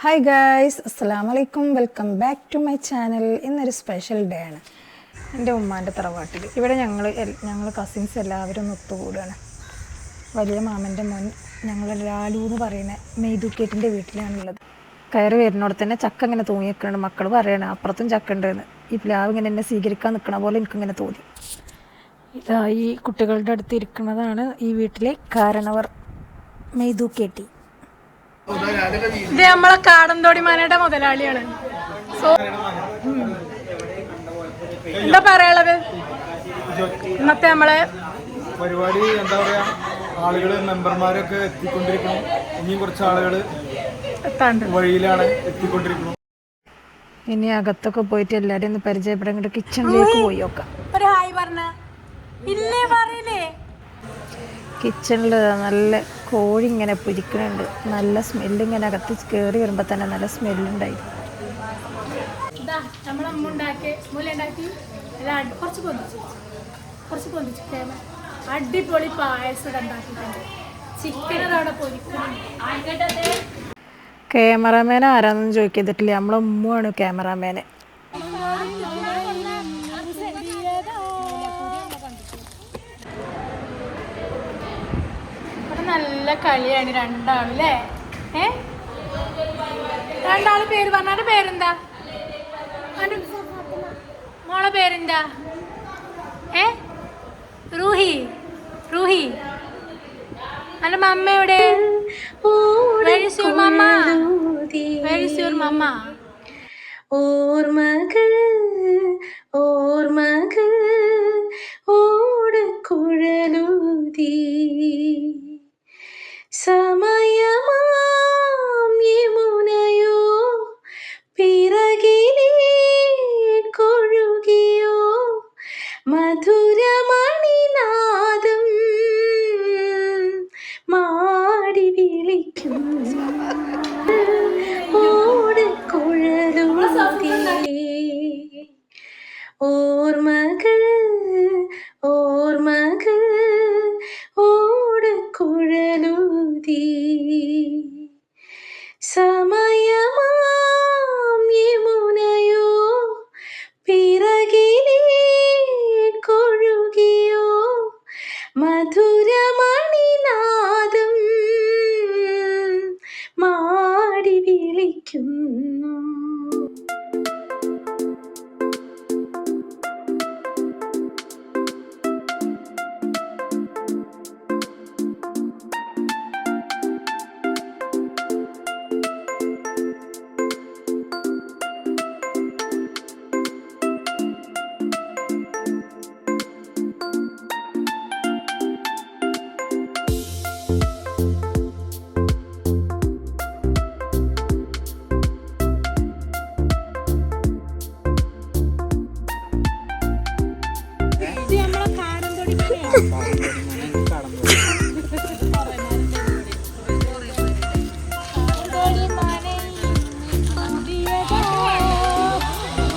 Hi guys, അസ്സലാമു അലൈക്കും. Welcome back to my channel. ഇന്നൊരു സ്പെഷ്യൽ ഡേ ആണ് എൻ്റെ ഉമ്മാൻ്റെ തറവാട്ടിൽ. ഇവിടെ ഞങ്ങൾ കസിൻസ് എല്ലാവരും ഒത്തുകൂടുകയാണ്. വലിയ മാമൻ്റെ മോൻ ഞങ്ങൾ ലാലു എന്ന് പറയുന്ന മെയ്തുക്കേറ്റിൻ്റെ വീട്ടിലാണുള്ളത്. കയറി വരുന്നോടെ തന്നെ ചക്ക ഇങ്ങനെ തൂങ്ങി നിൽക്കുന്നുണ്ട്. മക്കൾ പറയണം അപ്പുറത്തും ചക്ക ഉണ്ടെന്ന്. ഈ പ്ലാവ് ഇങ്ങനെ എന്നെ സ്വീകരിക്കാൻ നിൽക്കണ പോലെ എനിക്കിങ്ങനെ തോന്നി. ഇതാ ഈ കുട്ടികളുടെ അടുത്ത് ഇരിക്കുന്നതാണ് ഈ വീട്ടിലെ കാരണവർ മെയ്തുക്കേറ്റി. ഇത് നമ്മളെ കാടന്തോടി മനയുടെ മുതലാളിയാണ്. എന്താ പറയാനുള്ളത് ഇന്നത്തെ നമ്മളെ പരിപാടി? എന്താ പറയാ, ആളുകള് മെമ്പർമാരൊക്കെ എത്തിക്കൊണ്ടിരിക്കണം. ഇനിയും കുറച്ച് ആളുകൾ വഴിയിലാണ് എത്തിക്കൊണ്ടിരിക്കണം. ഇനി അകത്തൊക്കെ പോയിട്ട് എല്ലാവരും ഒന്ന് പരിചയപ്പെടാൻ കിച്ചണിലേക്ക് പോയി നോക്കാം. ഒരു ഹായ് പറഞ്ഞ ഇല്ലേ പറയില്ലേ. കിച്ചണിൽ നല്ല കോഴി ഇങ്ങനെ പൊരിക്കുന്നുണ്ട്. നല്ല സ്മെല്ല് ഇങ്ങനെ അകത്ത് കയറി വരുമ്പോൾ തന്നെ നല്ല സ്മെല്ലുണ്ടായി. നമ്മളമ്മ ഉണ്ടാക്കി കുറച്ച് പൊന്തിച്ച് അടിപൊളി പായസം ഉണ്ടാക്കിയിട്ടുണ്ട്. ചിക്കനവിടെ പൊരിക്കുന്നുണ്ട്. ക്യാമറാമാൻ ആരാന്നൊന്നും ചോദിക്കത്തില്ല, നമ്മളെ ഉമ്മയാണ് ക്യാമറാമാന്. നല്ല കളിയാണ് രണ്ടാളും അല്ലേ? രണ്ടാള് പേര് പറഞ്ഞാന്റെ പേരെന്താ? മോളെ പേരെന്താ? റൂഹി. അന്റെ മമ്മ എവിടെ? Where is your mama? ഓർമ്മകൾ ഓടക്കുഴലൂതി സമയമാം യമുനയോ പിറകിലേ കൊഴുകിയോ മധുരമണിനാദം മാടി വിളിക്കും ഓടക്കുഴലൂതി ഓർമ്മകൾ ഓടക്കുഴലൂതി സമയമാം യമുനയോ പിറകിലേ കൊഴുകിയോ മധുരമണിനാദം മാടി വിളിക്കുന്നു.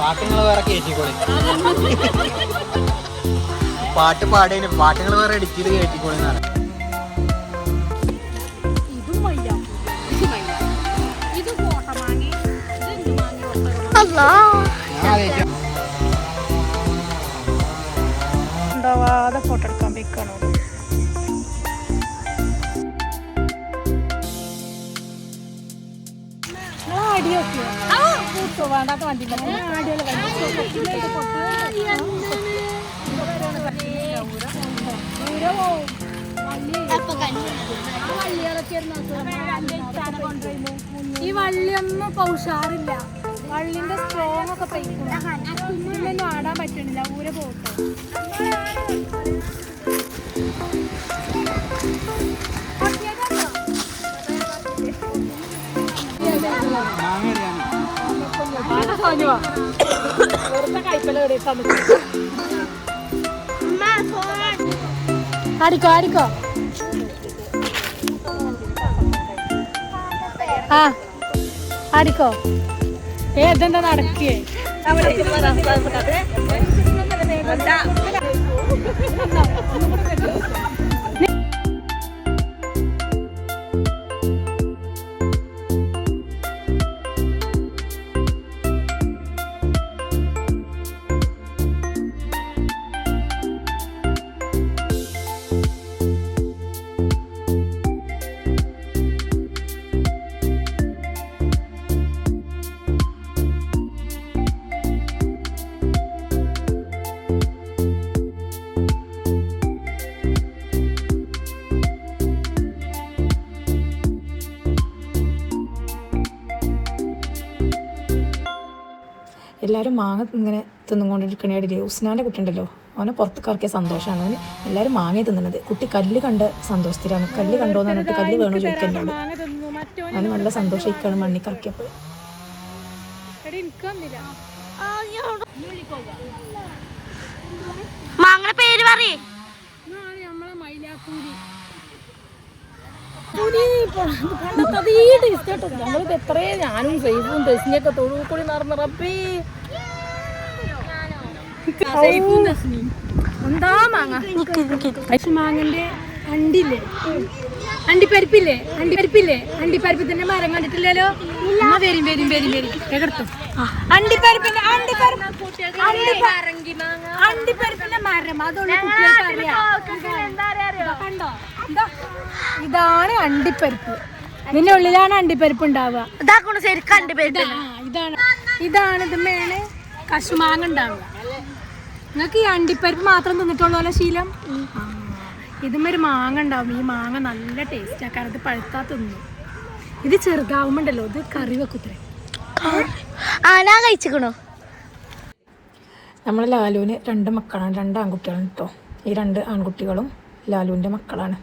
പാട്ടുകൾ വേറെ കയറ്റിക്കോളി. പാട്ട് പാടേന് പാട്ടുകൾ വേറെ എഡിറ്റ് ചെയ്ത് കയറ്റിക്കോളിന്നാണ്. ഉണ്ടാവാതെ ഫോട്ടോ എടുക്കാൻ പോയിക്കാണോ? വേണ്ടാത്ത വണ്ടി ഈ വള്ളിയൊന്നും പൗഷാറില്ല. വള്ളിന്റെ സ്ട്രോങ് ഒക്കെ പൈക്കൊന്നും ആടാൻ പറ്റണില്ല. ഊരെ പോട്ടെ. ആടിക്കോ ആടിക്കോ. ഏതെന്താ നടക്കേ? എല്ലാവരും മാങ്ങ ഇങ്ങനെ തിന്നുകൊണ്ടിരിക്കണേടില്ലേ. ഉസ്നാൻ്റെ കുട്ടി ഉണ്ടല്ലോ, അവനെ പുറത്തേക്ക് ഇറക്കിയ സന്തോഷമാണ്. അവന് എല്ലാവരും മാങ്ങ തിന്നുന്നത്. കുട്ടി കല്ല് കണ്ട സന്തോഷത്തിലാണ്. കല്ല് കണ്ടോന്ന് പറഞ്ഞിട്ട് കല്ല് വേണോ ചോദിക്കുന്നോട്. അവന് നല്ല സന്തോഷിക്കാണ് മണ്ണിക്കിറക്കിയപ്പോൾ. മാങ്ങയുടെ പേര് പറയേ. നമ്മളെ മൈലാപ്പൂരി ഞങ്ങളിത് എത്രയോ ഞാനും സൈഫും തെസ്നിയൊക്കെ തൊഴുകൂടി നടന്നറപ്പേ. എന്താ മാങ്ങ മാങ്ങന്റെ അണ്ടില്ലേ, അണ്ടിപ്പരിപ്പില്ലേ, അണ്ടിപ്പരിപ്പ് തന്നെ മരം കണ്ടിട്ടില്ലല്ലോ. അണ്ടിപ്പരിപ്പിന്റെ മരം അതുകൊണ്ട് കുട്ടികൾക്ക് അറിയാം. കണ്ടോ, ഇതാണ് അണ്ടിപ്പരിപ്പ്. ഇതിന്റെ ഉള്ളിലാണ് അണ്ടിപ്പരിപ്പ് ഉണ്ടാവുക. ഇതാണ് ഇതുമ്മേണ് കശുമാങ്ങ ഉണ്ടാവുക. നിങ്ങൾക്ക് ഈ അണ്ടിപ്പരിപ്പ് മാത്രം തിന്നിട്ടുള്ളൂ ശീലം. ഇതുമ്മൊരു മാങ്ങ ഉണ്ടാവും. ഈ മാങ്ങ നല്ല ടേസ്റ്റ് ആക്കാറ്. ഇത് പഴുത്താ തിന്നു. ഇത് ചെറുതാവുമ്പോണ്ടല്ലോ ഇത് കറി വെക്കുത്രേ. ഞാൻ കഴിച്ചിക്കണോ? നമ്മളെ ലാലുവിന് 2 മക്കളാണ്, 2 ആൺകുട്ടികളാണ് കേട്ടോ. ഈ 2 ആൺകുട്ടികളും ലാലുവിൻ്റെ മക്കളാണ്.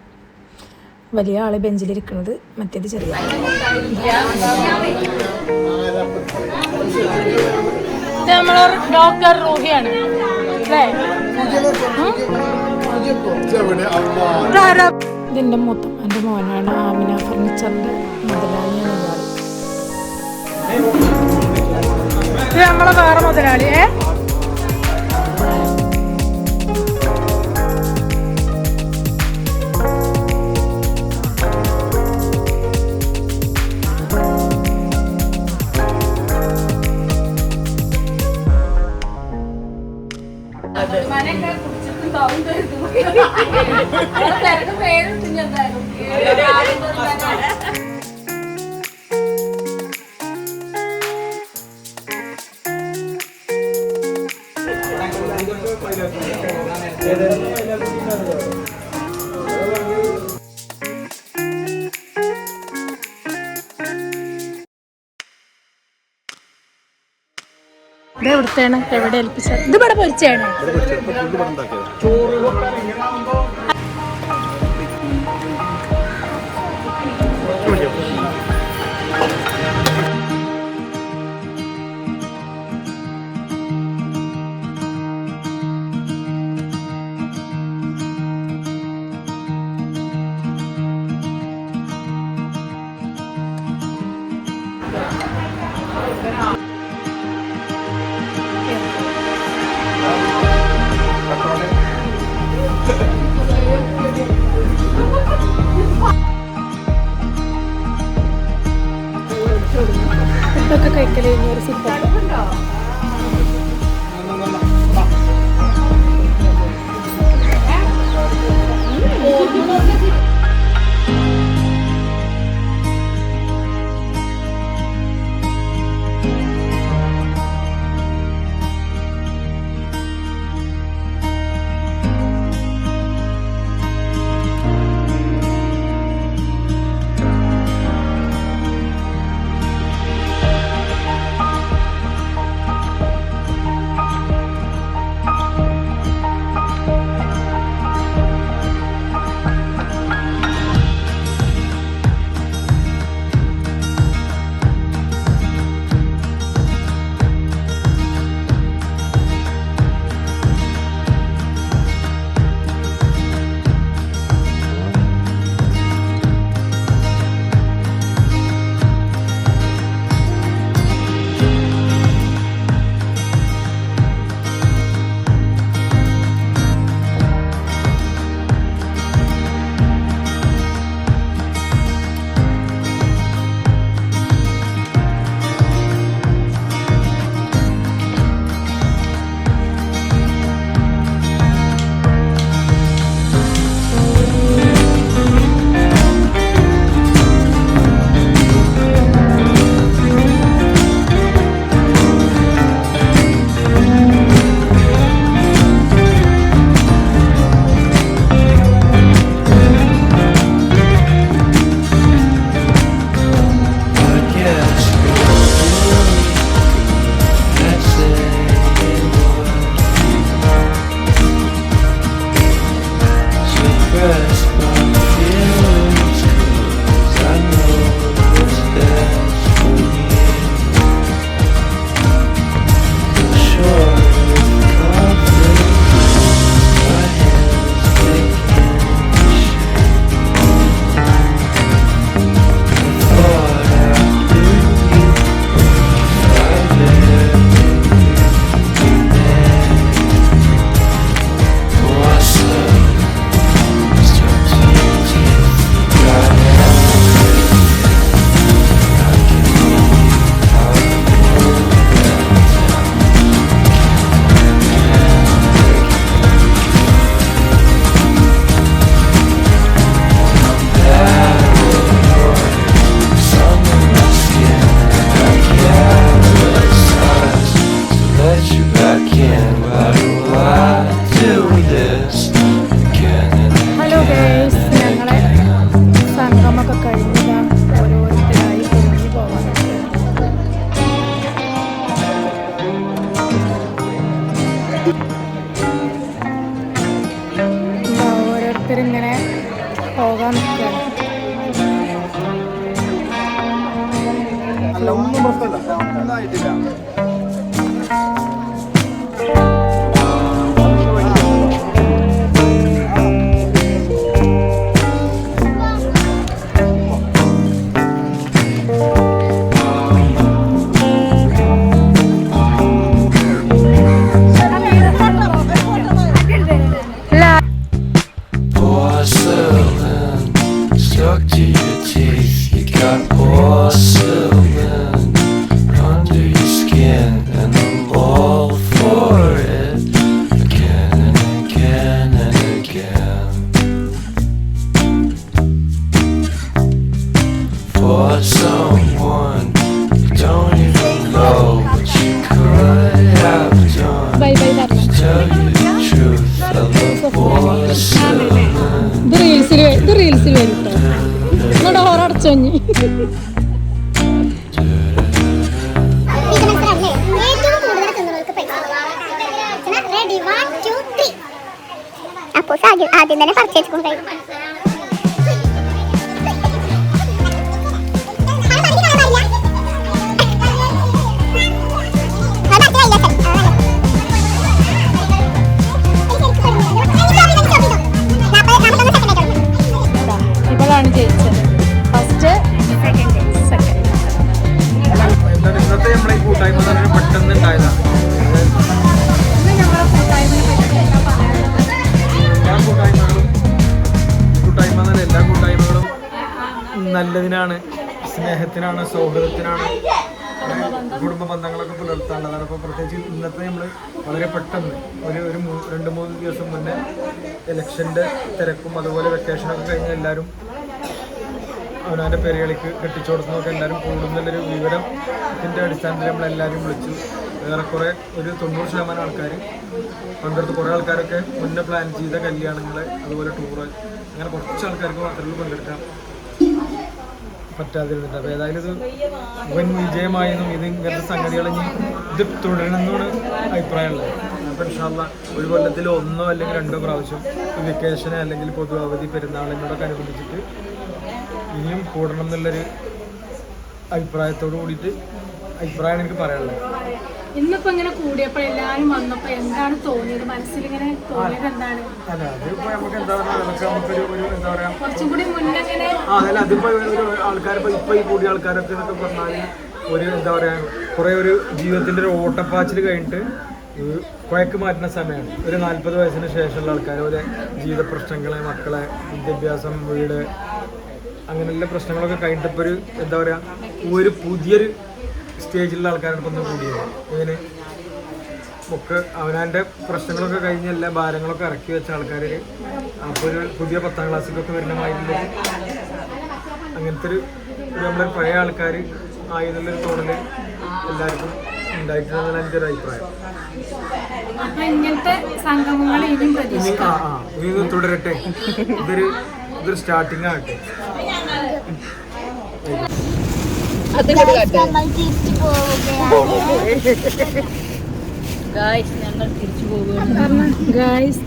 വലിയ ആള് ബെഞ്ചിലിരിക്കുന്നത്, മറ്റേത് ചെറിയ നമ്മളെ ഡോക്ടർ റൂഹിയാണ്. ഇതിൻ്റെ മൊത്തം എൻ്റെ മോനാണ്. ആമിന ഫർണിച്ചറിൻ്റെ മുതലാളിയാണ് ഇയാൾ. നമ്മളെ വേറെ മുതലാളിയെ എവിടുത്തെയാണ്, എവിടെ ഏൽപ്പിച്ചത്? ഇത് ഇവിടെ പൊരിച്ചാണ്. ഫുഡൊക്കെ കഴിക്കൽ കഴിഞ്ഞ ഒരു സിപ്പാണ്. ഒന്നും പ്രശ്നമില്ല, ഒന്നും ആയിട്ടില്ല. Porcelain stuck to your teeth. You got porcelain under your skin, and I'm all for it again and again and again. For someone you don't even know what you could have done. To tell you the truth, I love porcelain. ഇത് റീൽസിൽ വരും കേട്ടോ. നിങ്ങളുടെ ഹോറടച്ചോ ഇനി. അപ്പൊ ആദ്യം തന്നെ purchase കൊണ്ടുപോയി. ഇവളാണ് ജയിച്ചത്. First second. എന്താണ് ഇന്നത്തെ നമ്മളെ ഈ കൂട്ടായ്മ തന്നെ പെട്ടെന്ന് ഉണ്ടായതാണ്. എല്ലാ കൂട്ടായ്മകളും നല്ലതിനാണ്, സ്നേഹത്തിനാണ്, സൗഹൃദത്തിനാണ്, കുടുംബ ബന്ധങ്ങളൊക്കെ പുലർത്താനുള്ളതാണ്. അപ്പോൾ പ്രത്യേകിച്ച് ഇന്നത്തെ നമ്മൾ വളരെ പെട്ടെന്ന് ഒരു 2-3 ദിവസം മുന്നേ ഇലക്ഷൻ്റെ തിരക്കും അതുപോലെ വെക്കേഷനൊക്കെ കഴിഞ്ഞ് എല്ലാവരും അവനവൻ്റെ പെരകളിലേക്ക് കെട്ടിച്ചു കൊടുക്കുന്നതൊക്കെ എല്ലാവരും കൂടുന്നുള്ളൊരു വിവരത്തിൻ്റെ അടിസ്ഥാനത്തിൽ നമ്മളെല്ലാവരും വിളിച്ചു. ഏറെക്കുറെ ഒരു 90% ആൾക്കാർ പങ്കെടുത്ത്. കുറേ ആൾക്കാരൊക്കെ മുന്നേ പ്ലാൻ ചെയ്ത കല്യാണങ്ങൾ അതുപോലെ ടൂറ് അങ്ങനെ കുറച്ച് ആൾക്കാർക്ക് മാത്രമേ പങ്കെടുക്കാൻ പറ്റാതിരുന്നിട്ട്. അപ്പോൾ ഏതായാലും ഇത് വൻ വിജയമായെന്നും ഇത് ഇങ്ങനത്തെ സംഗതികൾ ഇനി ഇത് തുടരണമെന്നാണ് അഭിപ്രായമുള്ളത്. അപ്പോൾ ഇൻഷാ അല്ലാഹ് ഒരു കൊല്ലത്തിൽ 1 അല്ലെങ്കിൽ 2 പ്രാവശ്യം വെക്കേഷന് അല്ലെങ്കിൽ പൊതു അവധി പെരുന്നാളിനോടൊക്കെ അനുബന്ധിച്ചിട്ട് ഇനിയും കൂടണം എന്നുള്ളൊരു അഭിപ്രായത്തോട് കൂടിയിട്ട് അഭിപ്രായമാണ് എനിക്ക് പറയാനുള്ളത്. ഇന്നിപ്പോ ഇങ്ങനെ കൂടിയപ്പോ എല്ലാരും വന്നപ്പോ എന്താണ് തോന്നിയത്? മനസ്സിലിങ്ങനെ തോന്നിയത് എന്താണ്? അല്ല അതിപ്പോ നമുക്ക് എന്താ പറയുക, അതൊക്കെ നമുക്കൊരു എന്താ പറയാ കുറച്ചും കൂടി മുന്നേ അതല്ല അതിപ്പോ ഒരു ആൾക്കാരിപ്പോ ഇപ്പൊ ഈ കൂടിയ ആൾക്കാരൊക്കെ എന്നൊക്കെ പറഞ്ഞാൽ ഒരു എന്താ പറയാ കുറെ ഒരു ജീവിതത്തിന്റെ ഒരു ഓട്ടപ്പാച്ചിൽ കഴിഞ്ഞിട്ട് കുഴക്ക് മാറ്റുന്ന സമയമാണ്. ഒരു 40 വയസ്സിന് ശേഷമുള്ള ആൾക്കാർ ഒരു ജീവിത പ്രശ്നങ്ങളെ, മക്കളെ, വിദ്യാഭ്യാസം, വീട്, അങ്ങനെയുള്ള പ്രശ്നങ്ങളൊക്കെ കഴിഞ്ഞിട്ട് ഇപ്പോൾ ഒരു എന്താ പറയുക ഒരു പുതിയൊരു സ്റ്റേജിലുള്ള ആൾക്കാരാണ് ഇപ്പം ഒന്ന് കൂടിയത്. ഇങ്ങനെ ഒക്കെ അവനാൻ്റെ പ്രശ്നങ്ങളൊക്കെ കഴിഞ്ഞ് എല്ലാ ഭാരങ്ങളൊക്കെ ഇറക്കി വെച്ച ആൾക്കാർ അപ്പോൾ ഒരു പുതിയ 10ാം ക്ലാസ്സിലൊക്കെ വരുന്ന മാതിരി അങ്ങനത്തെ ഒരു നമ്മളെ പഴയ ആൾക്കാർ ആയെന്നുള്ളൊരു തോന്നൽ എല്ലാവർക്കും ഉണ്ടായിട്ടുണ്ടെന്നാണ് എൻ്റെ ഒരു അഭിപ്രായം. ഇനി തുടരട്ടെ, ഇതൊരു സ്റ്റാർട്ടിങ് ആകട്ടെ.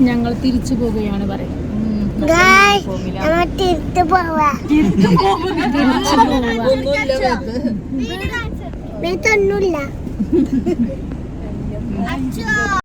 ഞങ്ങൾ തിരിച്ചു പോവുകയാണ് പറയുന്നത്. തിരിച്ചു പോവുക.